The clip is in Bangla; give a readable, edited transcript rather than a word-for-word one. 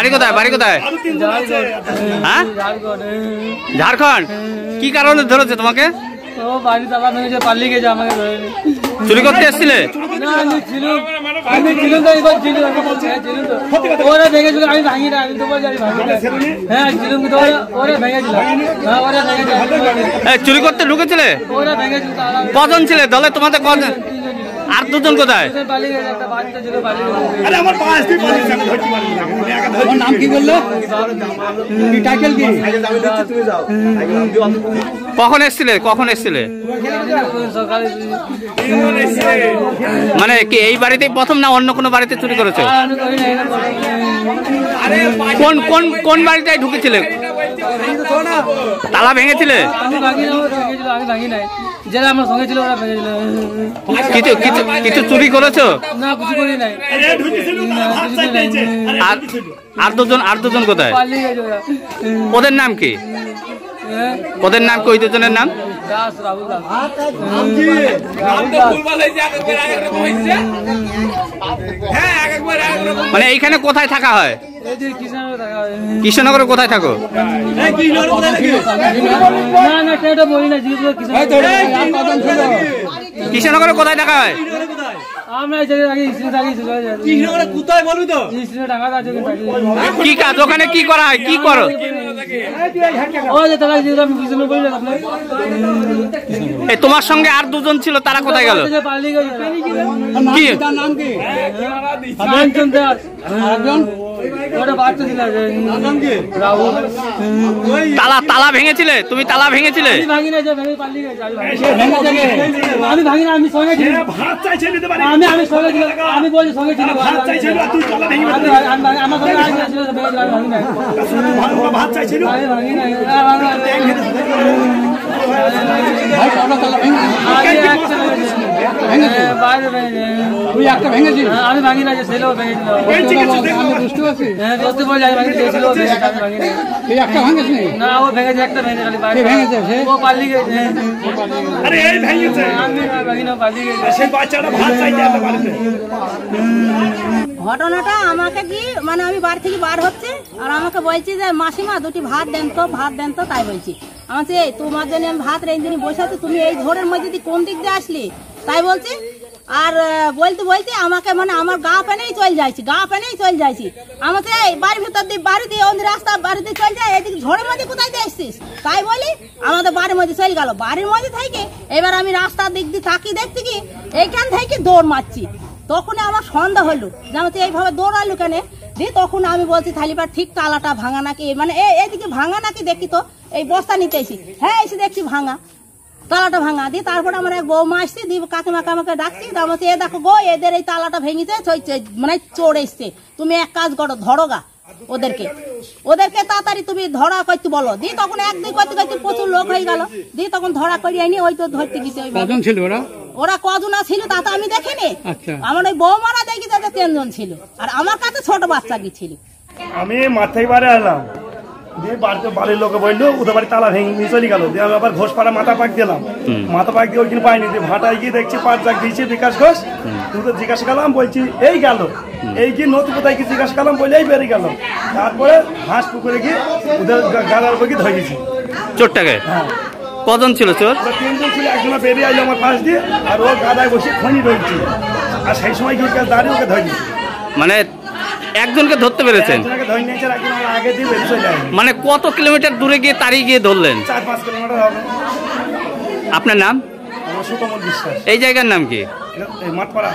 বাড়ি কোথায়? বাড়ি কোথায়? হ্যাঁ, ঝাড়খণ্ড। কি কারণে ধরেছে তোমাকে? বাড়ি তালা ভেঙেছে, পালিয়ে গেছে, আমাকে ধরে চুরি করতে এসেছিলে? ওরা ভেঙেছিল, আমি ভাঙি না, আমি তো বলছি আমি ভাঙি না। হ্যাঁ ছিলুম, ওরা ভেঙেছিল। হ্যাঁ ওরা ভেঙেছিল। চুরি করতে ঢুকেছিলে? ওরা ভেঙেছিল। কজন ছিলে দলে? তোমাদের কজন? আর দুজন কোথায়? পালিয়ে গেছে, একটা বাড়িতে ছিল, পালিয়ে গেছে। নাম কি বললো? টাইটেল কি? কখন এসেছিলে? কখন এসেছিলে? সকালে। মানে কি এই বাড়িতেই প্রথম না অন্য কোনো বাড়িতে চুরি করেছো? কোন কোন কোন বাড়িটায় ঢুকেছিলে? তালা ভেঙেছিলে? আমি ভাঙি না, ওরা ভেঙেছিল, আমি ভাঙি নাই। যারা আমার সঙ্গে ছিল ওরা ভেঙেছিল। কিছু কিছু কিছু চুরি করেছো? না কিছু করি নাই। আর দুজন কোথায়? পালিয়ে গেছে ওরা। ওদের নাম কি? ওদের নাম কি? ওই দুজনের নাম? দাস, রাহুল দাস। মানে এইখানে কোথায় থাকা হয়? কৃষ্ণনগরে কৃষ্ণনগরে কোথায় থাকো? না না সেটা বলি না, কৃষ্ণনগরে কোথায় থাকা হয়? আমরা কি কাজ ওখানে? কি করা হয়? কি করো? তোমার সঙ্গে আর দুজন ছিল, তারা কোথায় গেল? কি তালা তালা ভেঙেছিলে? তুমি তালা ভেঙেছিলে? আমি ভাঙি না, আমি সঙ্গে ছিলাম। আমি সঙ্গে ছিলাম, আমি বলছি সঙ্গে ছিলাম। আমার আমি ভাঙি না, ছেলেও ভেঙেছিল। না ও ভেঙেছে, একটা ভেঙেছে, ও পালিয়ে গেছে। আমি ভাঙি না, পালিয়ে গেছে। ঘটনাটা আমাকে কি মানে আমি বাড়ি থেকে বার হচ্ছে আর আমাকে বলছি যে মাসিমা দুটি ভাত দেন তো, তাই বলছি। আমাকে এই তোমার জন্য আমি ভাত রেঞ্জ বসে আছি, তুমি এই ঝড়ের মধ্যে কোন দিক দিয়ে আসলি, তাই বলছি। আর বলতে বলতে আমাকে মানে আমার গা পেনেই চলে যাইছি। আমাকে এই বাড়ির ভিতর দিয়ে বাড়ি দিয়ে অন্য রাস্তা বাড়িতে চলে যায়, এদিকে ঝড়ের মধ্যে কোথায় দিয়ে আসছিস, তাই বলি। আমাদের বাড়ির মধ্যে চলে গেল। বাড়ির মধ্যে থেকে এবার আমি রাস্তার দিক দিয়ে তাকিয়ে দেখছি কি এইখান থেকে দৌড় মারছি। তখন আমার সন্দেহ হলো যে আমাকে এইভাবে দৌড়ালো কেন। দিয়ে তখন আমি বলছি থালিপার ঠিক তালাটা ভাঙা নাকি, মানে এদিকে ভাঙা নাকি দেখি তো, এই বস্তা নিতে এসি। হ্যাঁ এসে দেখছি ভাঙা, তালাটা ভাঙা। দিয়ে তারপর আমার এক বৌমা আসছে, দিয়ে কাকিমাকে আমাকে ডাকছি, আমাকে এ দেখো গো এদের এই তালাটা ভেঙেছে, মানে চোর এসছে, তুমি এক কাজ করো, ধরোগা ওদেরকে তাড়াতাড়ি তুমি ধরা করতে বলো। দিয়ে তখন এক দুই করতে করতে প্রচুর লোক হয়ে গেল। দিয়ে তখন ধরা করিয়ে আনি, ওই তো ধরতে গেছে। ওরা কজন ছিল তা তো আমি দেখিনি। আমার ওই বৌমারা দেখি তাদের 3 জন ছিল, আর আমার কাছে ছোট বাচ্চা গিয়েছিল। আমি মাথায় বারে এলাম, দিয়ে বাড়ির লোকে বললো ওদের বাড়ি তালা ভেঙে চলে গেল। দিয়ে আমি আবার ঘোষপাড়া মাথা পাক দিলাম, মাথা পাক দিয়ে ওইখানে পাইনি। দিয়ে ভাটায় গিয়ে দেখছি 5 জাগ দিয়েছে বিকাশ ঘোষ। তুই জিজ্ঞাসা করলাম, বলছি এই গেল, এই গিয়ে নতুন কোথায় কি জিজ্ঞাসা করলাম, বলে এই বেরিয়ে গেল। তারপরে হাঁস পুকুরে গিয়ে ওদের গালার উপর গিয়ে ধরে গেছি চোরটাকে। হ্যাঁ কজন ছিল চোর? 3 জন ছিল। একজন বেরিয়ে আইলো আমার পাশ দিয়ে, আর ও গাদায় বসে খনি রয়েছে। আর সেই সময় গিয়ে দাঁড়িয়ে ওকে ধরে। মানে একজনকে ধরতে পেরেছেন? মানে কত কিলোমিটার দূরে গিয়ে তাড়িয়ে গিয়ে ধরলেন? 4-5 কিলোমিটার হবে। আপনার নাম? সুকমল বিশ্বাস। এই জায়গার নাম কি? মাঠপাড়া।